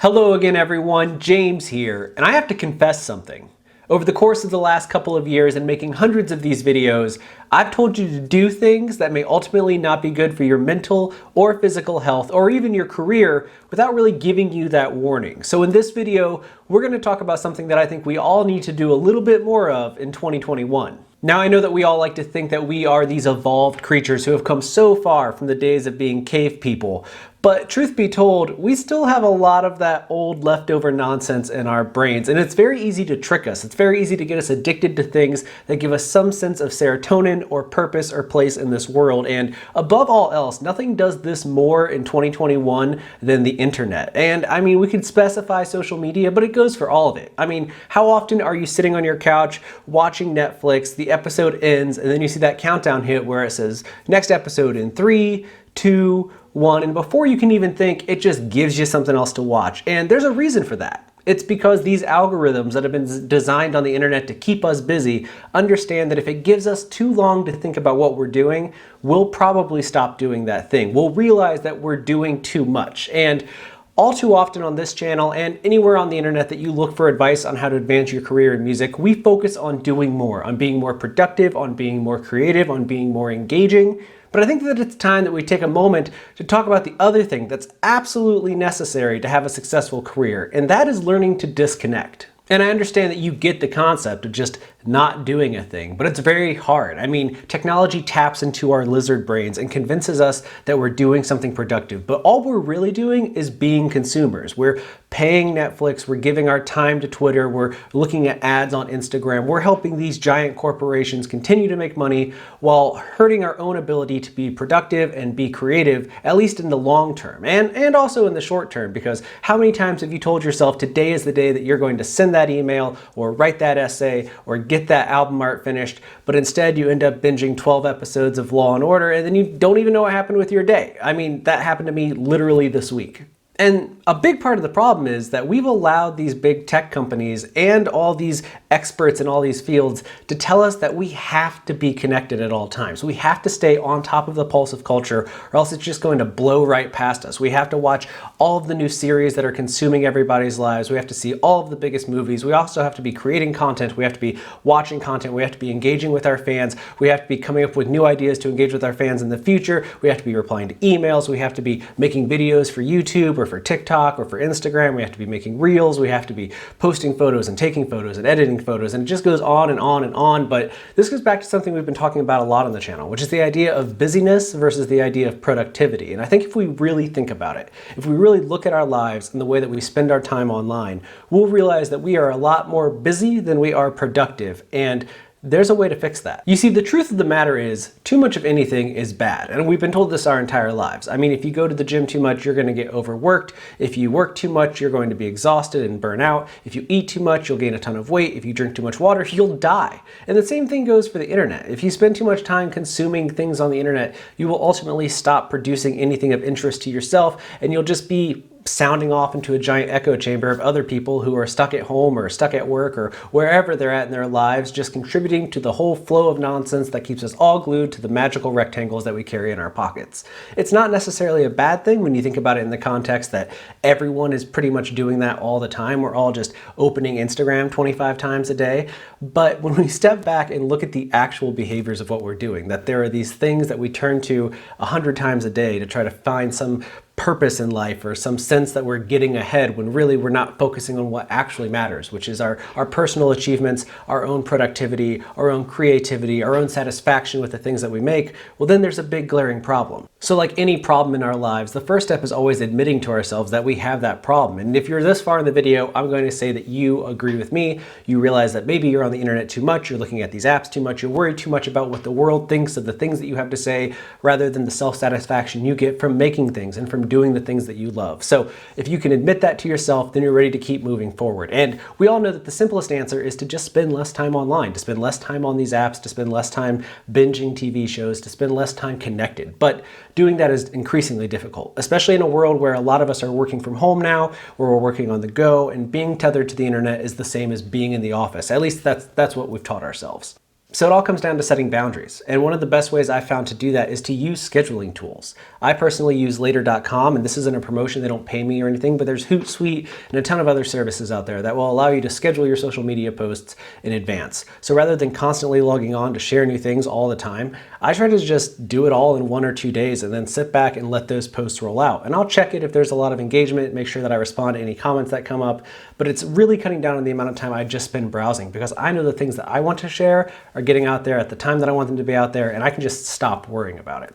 Hello again everyone, James here, and I have to confess something. Over the course of the last couple of years and making hundreds of these videos, I've told you to do things that may ultimately not be good for your mental or physical health or even your career without really giving you that warning. So in this video, we're going to talk about something that I think we all need to do a little bit more of in 2021. Now I know that we all like to think that we are these evolved creatures who have come so far from the days of being cave people, but truth be told, we still have a lot of that old leftover nonsense in our brains, and it's very easy to trick us. It's very easy to get us addicted to things that give us some sense of serotonin or purpose or place in this world, and above all else, nothing does this more in 2021 than the internet. And I mean, we could specify social media, but it goes for all of it. I mean, how often are you sitting on your couch watching Netflix, the episode ends, and then you see that countdown hit where it says, next episode in 3, 2, 1, and before you can even think, it just gives you something else to watch. And there's a reason for that. It's because these algorithms that have been designed on the internet to keep us busy understand that if it gives us too long to think about what we're doing, we'll probably stop doing that thing. We'll realize that we're doing too much. And all too often on this channel and anywhere on the internet that you look for advice on how to advance your career in music, we focus on doing more, on being more productive, on being more creative, on being more engaging. But I think that it's time that we take a moment to talk about the other thing that's absolutely necessary to have a successful career, and that is learning to disconnect. And I understand that you get the concept of just not doing a thing, but it's very hard. I mean, technology taps into our lizard brains and convinces us that we're doing something productive, but all we're really doing is being consumers. We're paying Netflix, we're giving our time to Twitter, we're looking at ads on Instagram, we're helping these giant corporations continue to make money while hurting our own ability to be productive and be creative, at least in the long term, and also in the short term, because how many times have you told yourself today is the day that you're going to send that email or write that essay or get that album art finished, but instead you end up binging 12 episodes of Law and Order and then you don't even know what happened with your day. I mean, that happened to me literally this week. And a big part of the problem is that we've allowed these big tech companies and all these experts in all these fields to tell us that we have to be connected at all times. We have to stay on top of the pulse of culture or else it's just going to blow right past us. We have to watch all of the new series that are consuming everybody's lives. We have to see all of the biggest movies. We also have to be creating content. We have to be watching content. We have to be engaging with our fans. We have to be coming up with new ideas to engage with our fans in the future. We have to be replying to emails. We have to be making videos for YouTube or for TikTok or for Instagram. We have to be making reels. We have to be posting photos and taking photos and editing photos, and it just goes on and on and on. But this goes back to something we've been talking about a lot on the channel, which is the idea of busyness versus the idea of productivity. And I think if we really think about it, if we really look at our lives and the way that we spend our time online, we'll realize that we are a lot more busy than we are productive. And there's a way to fix that. You see, the truth of the matter is, too much of anything is bad. And we've been told this our entire lives. I mean, if you go to the gym too much, you're gonna get overworked. If you work too much, you're going to be exhausted and burn out. If you eat too much, you'll gain a ton of weight. If you drink too much water, you'll die. And the same thing goes for the internet. If you spend too much time consuming things on the internet, you will ultimately stop producing anything of interest to yourself, and you'll just be sounding off into a giant echo chamber of other people who are stuck at home or stuck at work or wherever they're at in their lives, just contributing to the whole flow of nonsense that keeps us all glued to the magical rectangles that we carry in our pockets. It's not necessarily a bad thing when you think about it in the context that everyone is pretty much doing that all the time. We're all just opening Instagram 25 times a day. But when we step back and look at the actual behaviors of what we're doing, that there are these things that we turn to 100 times a day to try to find some purpose in life or some sense that we're getting ahead when really we're not focusing on what actually matters, which is our personal achievements, our own productivity, our own creativity, our own satisfaction with the things that we make, well then there's a big glaring problem. So like any problem in our lives, the first step is always admitting to ourselves that we have that problem. And if you're this far in the video, I'm going to say that you agree with me. You realize that maybe you're on the internet too much, you're looking at these apps too much, you're worried too much about what the world thinks of the things that you have to say, rather than the self-satisfaction you get from making things and from doing the things that you love. So if you can admit that to yourself, then you're ready to keep moving forward. And we all know that the simplest answer is to just spend less time online, to spend less time on these apps, to spend less time binging TV shows, to spend less time connected. But doing that is increasingly difficult, especially in a world where a lot of us are working from home now, where we're working on the go, and being tethered to the internet is the same as being in the office. At least that's what we've taught ourselves. So it all comes down to setting boundaries. And one of the best ways I've found to do that is to use scheduling tools. I personally use later.com, and this isn't a promotion, they don't pay me or anything, but there's Hootsuite and a ton of other services out there that will allow you to schedule your social media posts in advance. So rather than constantly logging on to share new things all the time, I try to just do it all in 1 or 2 days and then sit back and let those posts roll out. And I'll check it if there's a lot of engagement, make sure that I respond to any comments that come up, but it's really cutting down on the amount of time I just spend browsing because I know the things that I want to share are getting out there at the time that I want them to be out there, and I can just stop worrying about it.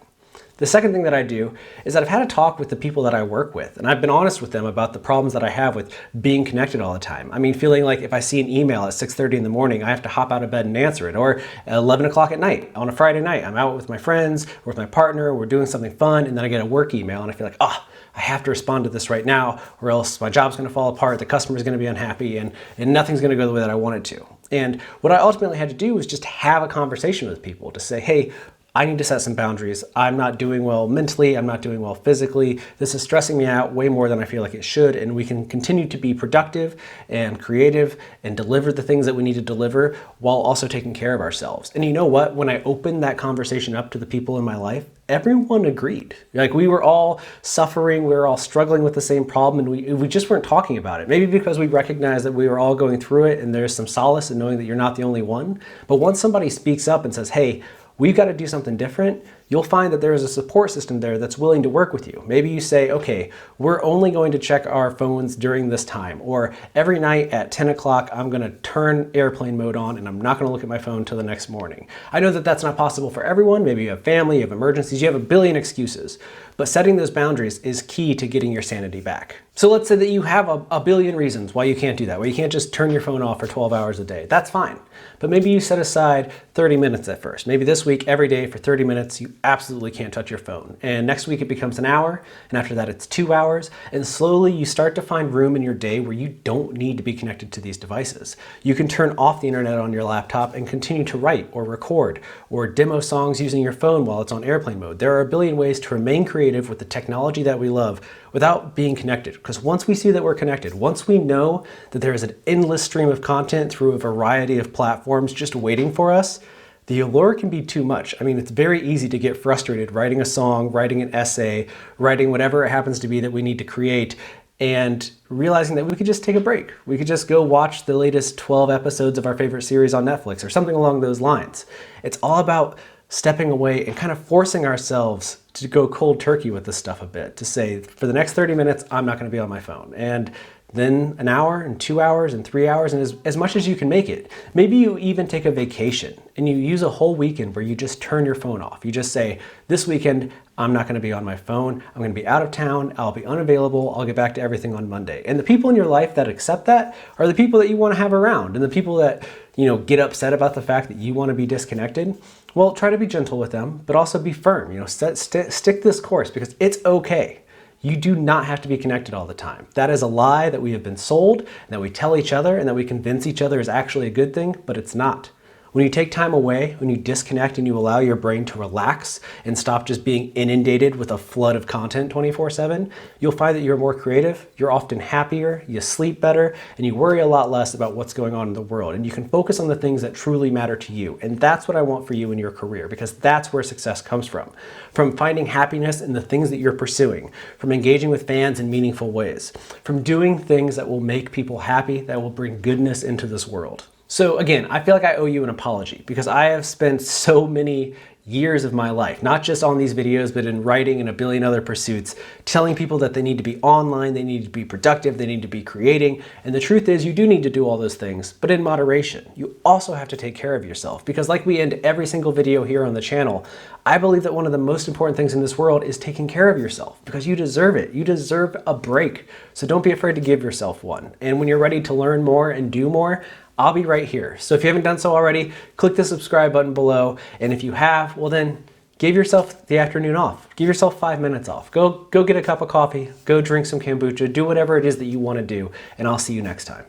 The second thing that I do is that I've had a talk with the people that I work with, and I've been honest with them about the problems that I have with being connected all the time. I mean, feeling like if I see an email at 6:30 in the morning, I have to hop out of bed and answer it, or at 11 o'clock at night on a Friday night, I'm out with my friends, or with my partner, we're doing something fun, and then I get a work email, and I feel like, I have to respond to this right now, or else my job's gonna fall apart, the customer's gonna be unhappy, and nothing's gonna go the way that I want it to. And what I ultimately had to do was just have a conversation with people to say, hey, I need to set some boundaries. I'm not doing well mentally, I'm not doing well physically. This is stressing me out way more than I feel like it should, and we can continue to be productive and creative and deliver the things that we need to deliver while also taking care of ourselves. And you know what? When I opened that conversation up to the people in my life, everyone agreed. Like, we were all suffering, we were all struggling with the same problem, and we just weren't talking about it. Maybe because we recognized that we were all going through it and there's some solace in knowing that you're not the only one. But once somebody speaks up and says, hey, we've got to do something different, you'll find that there is a support system there that's willing to work with you. Maybe you say, okay, we're only going to check our phones during this time, or every night at 10 o'clock, I'm going to turn airplane mode on and I'm not going to look at my phone until the next morning. I know that that's not possible for everyone. Maybe you have family, you have emergencies, you have a billion excuses, but setting those boundaries is key to getting your sanity back. So let's say that you have a billion reasons why you can't do that, why you can't just turn your phone off for 12 hours a day. That's fine. But maybe you set aside 30 minutes at first. Maybe this week, every day for 30 minutes, you absolutely can't touch your phone. And next week it becomes an hour, and after that it's 2 hours, and slowly you start to find room in your day where you don't need to be connected to these devices. You can turn off the internet on your laptop and continue to write or record or demo songs using your phone while it's on airplane mode. There are a billion ways to remain creative with the technology that we love without being connected. Because once we see that we're connected, once we know that there is an endless stream of content through a variety of platforms just waiting for us, the allure can be too much. I mean, it's very easy to get frustrated writing a song, writing an essay, writing whatever it happens to be that we need to create, and realizing that we could just take a break. We could just go watch the latest 12 episodes of our favorite series on Netflix or something along those lines. It's all about stepping away and kind of forcing ourselves to go cold turkey with this stuff a bit, to say, for the next 30 minutes, I'm not going to be on my phone. And then an hour and 2 hours and 3 hours, and as much as you can make it. Maybe you even take a vacation and you use a whole weekend where you just turn your phone off. You just say, this weekend, I'm not going to be on my phone. I'm going to be out of town. I'll be unavailable. I'll get back to everything on Monday. And the people in your life that accept that are the people that you want to have around. And the people that, get upset about the fact that you want to be disconnected, well, try to be gentle with them, but also be firm. Stick this course because it's okay. You do not have to be connected all the time. That is a lie that we have been sold, and that we tell each other, and that we convince each other is actually a good thing, but it's not. When you take time away, when you disconnect and you allow your brain to relax and stop just being inundated with a flood of content 24/7, you'll find that you're more creative, you're often happier, you sleep better, and you worry a lot less about what's going on in the world. And you can focus on the things that truly matter to you. And that's what I want for you in your career, because that's where success comes from finding happiness in the things that you're pursuing, from engaging with fans in meaningful ways, from doing things that will make people happy, that will bring goodness into this world. So again, I feel like I owe you an apology because I have spent so many years of my life, not just on these videos, but in writing and a billion other pursuits, telling people that they need to be online, they need to be productive, they need to be creating. And the truth is, you do need to do all those things, but in moderation. You also have to take care of yourself because, like we end every single video here on the channel, I believe that one of the most important things in this world is taking care of yourself because you deserve it. You deserve a break. So don't be afraid to give yourself one. And when you're ready to learn more and do more, I'll be right here. So if you haven't done so already, click the subscribe button below. And if you have, well then give yourself the afternoon off. Give yourself 5 minutes off. Go get a cup of coffee, go drink some kombucha, do whatever it is that you want to do, and I'll see you next time.